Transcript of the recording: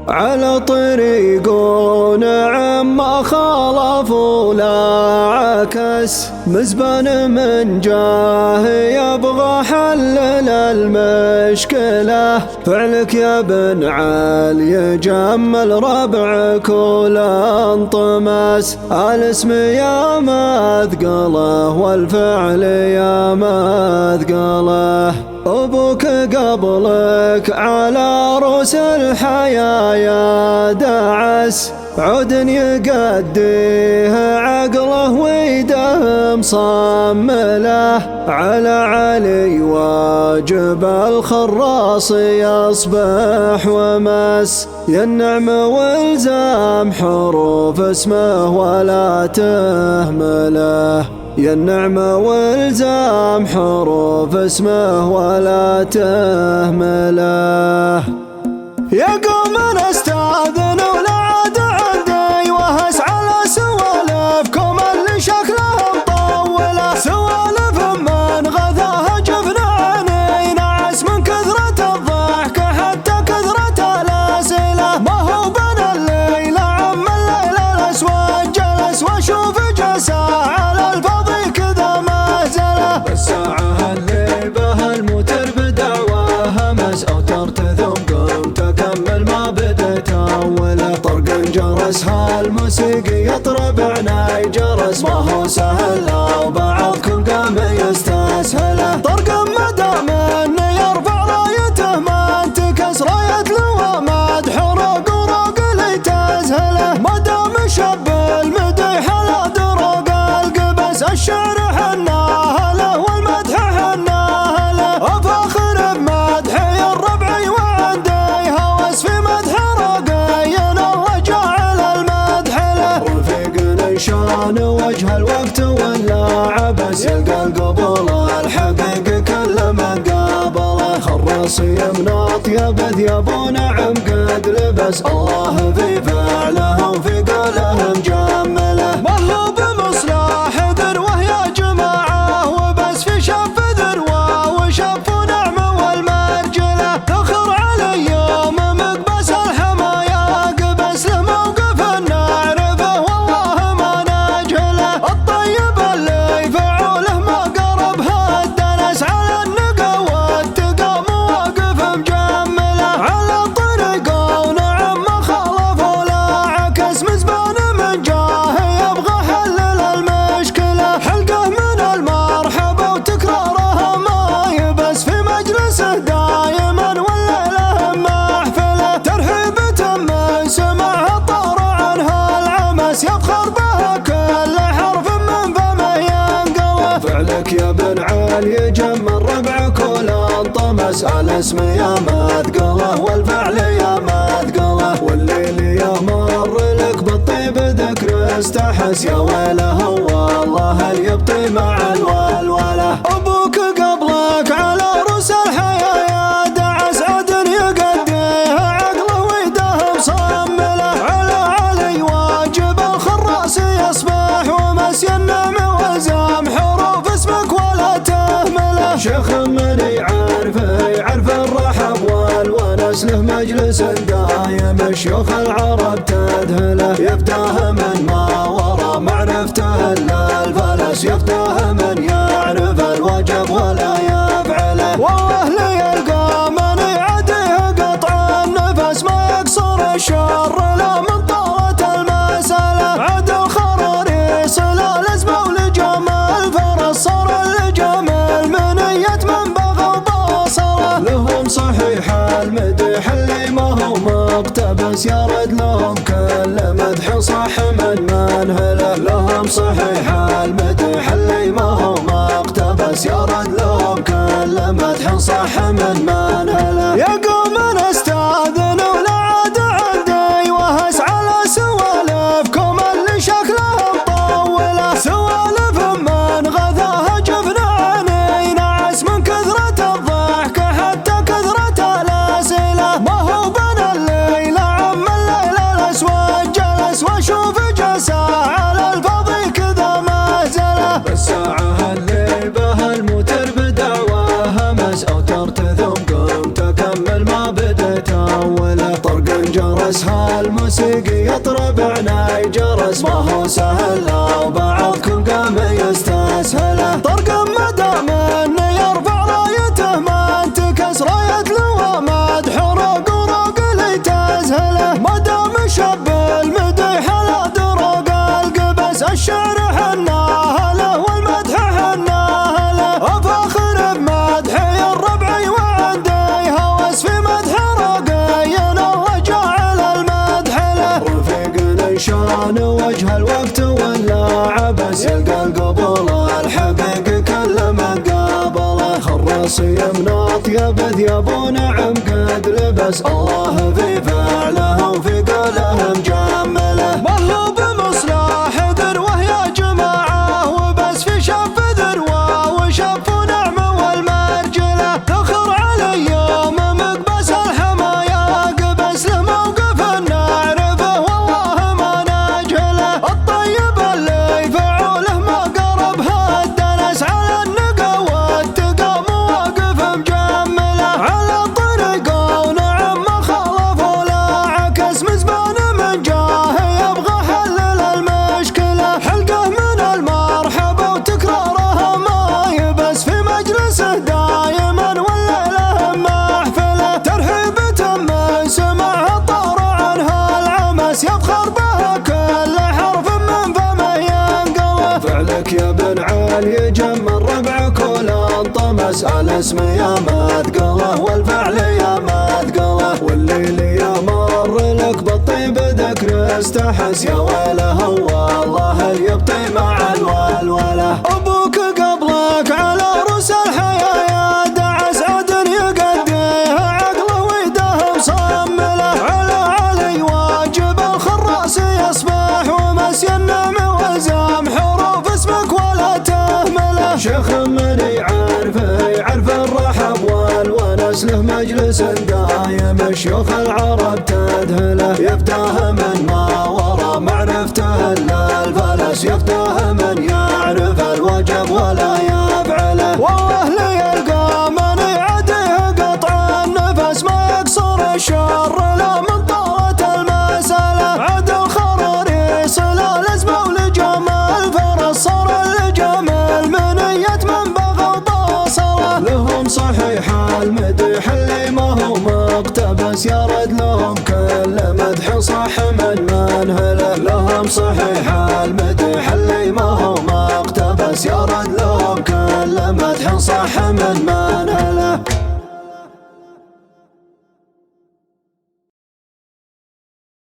على طريق ونعم ما خالف ولا عكس، مزبان من جاه يبغى حلل المشكلة. فعلك يا بن علي جمل ربعك ولا انطمس، الاسم يا مثقله والفعل يا مثقله. أبوك قبلك على رؤوس الحياة يا دعس، عود يقديه عقله ويده مصمله. على علي واجب الخراص يصبح ومس، يا النعم والزام حروف اسمه ولا تهمله. يا النعم والزام حروف اسمه ولا تهمله. يا قوم نستاذن ولا عاد عندي وهس على سوالفكم اللي شكلها مطولة، سوالف من غذاها جبن عيني نعس من كثرة الضحك حتى كثرة الأسئلة. ما هو بين الليل عم الليل الأسود جلس واشوف جلسة على الفاضي كذا مهزلة. الساعة اللي بها الموتر بدعوة همس أو ترتثم قمت أكمل ما بديت أوله. طرق جرسها الموسيقي يطرب عناي جرس، ما هو سهل لو بعضكم قام يستسهله. طرق مدام انه يرفع رايته ما انتكس، راية لواء مدح روق وروق اللي تزهله. مدام شب المديح لا دروق القبس، الشعر حناه له والمدح حناه له. افاخر بمدحي الربعي وعندي هوس في مدح رقينا وجعل المدح له. رفيق نشان وجه الوقت ولا عبس، يلقى القبول الحقيقي كل من قابله. خراص يمناط يا بذيب ونعم قد لبس، الله في فعله وفي قوله مجمله. ما هو بمصلح ذروه يا جماعة وبس، في شف ذروه وشف نعم والمرجله. تخر علي يوم مقبس الحمايا قبس، له موقف نعرفه والله ما نجهله. الطيب اللي فعوله ما قربها الدنس، على النقا والتقى مواقف مجمله. على الطريق ونعم ما خالف ولا عكس، مزبان من جاه يبغى حلل المشكلة. حلقه من المرحبا وتكرارها ما يبس، في مجلسه دايما والليلة محفلة. ترحيبة من سمعها طار عنها العمس، يفخر بها كل حرف من فمه ينقله. فعلك يا بن علي جمل ربعك ولا انطمس، الاسم يا مثقله والفعل يا مثقله. والليل يا مر لك بالطيب ذكر استحس، يا ويله والله اللي يبطي مع الولوله. ابوك قبلك على رؤوس الحياة يا دعس، عد يقديه عقله ويده مصمله. على علي واجب الخراس يصبح ومس، يا النعم والزام حروف اسمك ولا تهمله. شيخ من يعرف الرحب والونس، له مجلس دايم شيوخ العرب تذهله. يفتاه من ما ورا معرفته الا الفلس، يفتاه من يعرف الوجب ولا يفعله. والله ليلقى من يعديه قطع النفس، ما يقصر الشر لا من طاوة المسألة. عد الخراريص لا لزمه ولجمال فرس، صار الجمال منية من بغى وبصره. لهم صحيح المدح اللي ما هو مقتبس، يرد لهم كل مدح صح من منهله. لهم صحيح المدح اللي ما هو مقتبس، يرد لهم كل مدح صح من منهله. يا قوم نستاذن ولا عاد عندي وهس على سوالفكم اللي شكلها مطولة، سوالف من غذاها جبن عيني نعس من كثرة الضحك حتى كثرة الأسئلة. ما هو بين الليل عم الليل الأسود جلس واشوف جلسة على الفاضي كذا بس هالموسيقي يطرب عناي جرس، ما هو سهل لو بعضكم قام يستسهله. طرق مدام انه يرفع رايته ما انتكس راية لواء مدح وروق وروق اللي تزهله. مدام شب المديح لا درق القبس، الشعر حناه له والمدح حناه له. افاخر بمدحي الربعي وعندي هوس في مدح رقينا وجعل المدح له. رفيق شان وجه الوقت ولا عبس، يلقى القبول الحقيقي كل من قابله. خراص يمناط يبد يابو نعم قد لبس، الله في فعله وفي قوله مجمله. ما هو بمصلح ذروه يا جماعه وبس، في شف ذروه وشف نعمه والمرجله. تخر على يوم مقبس الحمايا قبس، له موقف نعرفه والله ما نجهله. الطيب اللي فعوله ما قربها الدنس، على النقا والتقى مواقف مجمله. على طريقه ونعم ما خالف ولا عكس، مزبان من جاه يبغى حلل المشكله. حلقه من المرحبا وتكرارها ما يبس، في مجلسه دايما والليله محفله. ترحيبة من سمعها طار عنها العمس، يفخر بها كل حرف من فمه ينقله. فعلك يا بن علي جمل ربعك ولا انطمس، الاسم يا ما تقله والفعل يا ما تقله. والليل يا مر لك بالطيب ذكر استحس، يا ويله والله يبطي مع الولوله. ابوك قبلك على روس الحياه يا دعس، عدن يقديها عقله ويده مصمله. على علي واجب الخراس يصبح ومسي النعم والزام حروف اسمك ولا تهمله. شيخ من يعرف الرحب والونس، له مجلس دايم شيوخ العرب تذهله. يفتاه من ما ورا معرفته الا الفلس، يفتاه من يعرف الوجب ولا يفعله. والله ليلقى من يعديه قطع النفس، ما يقصر الشر لا من طالة المسألة. عد الخراريس لا لزمه ولجمال فرس، صار الجمال منية من بغى وبصله. لهم صحيح المديح اللي ما هو مقتبس، يرد لهم كل مدح صح من